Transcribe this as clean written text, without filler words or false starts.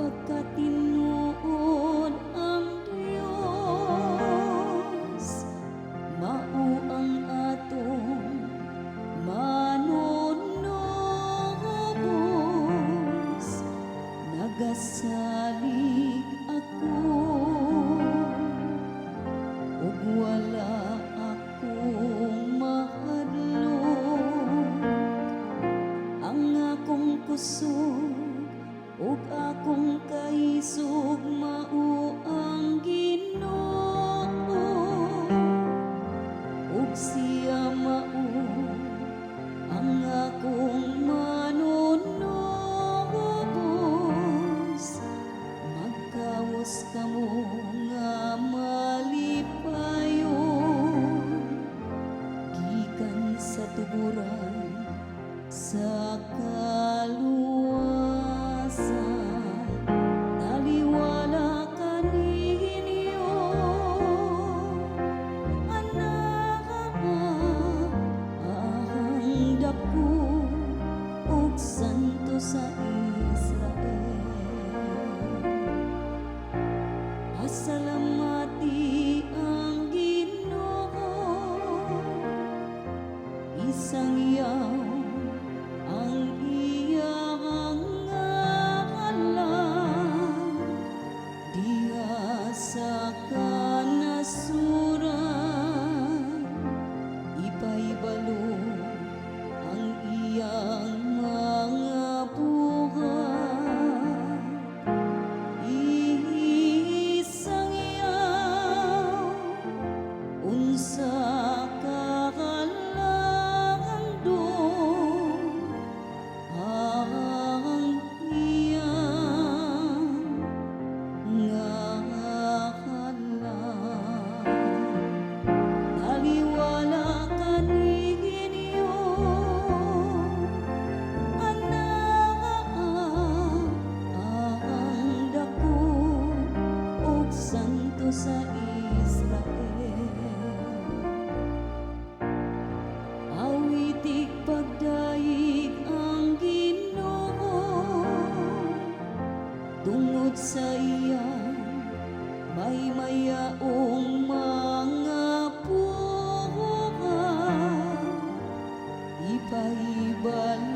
pagkatinuod ang Dios, mao ang atong manunubos. Nagasalig ako ug wala akong mahadlok. Ang akong kusog ug akong kaisog mao ang Ginoo, ug siya mao ang akong manunubos. Magkawas kamo nga malipayon gikan sa tuburan sa kaluwasan. Taliwala kaninyo, anak, ahang dako ug santo sa Israel. Pasalamati ang Ginoo, isang yaw ang iyang ngalan, diha sa kanasuran. Ipaibalo ang iyang mga buhat, isang yaw unsa kahalandong ang iyang ngalan. Taliwala kaninyo, anak, ang dako ug santo sa Israel. Awitig pagdaig ang Ginoo, tungod sa iyang may mayaong mga buhat. Ipaibalo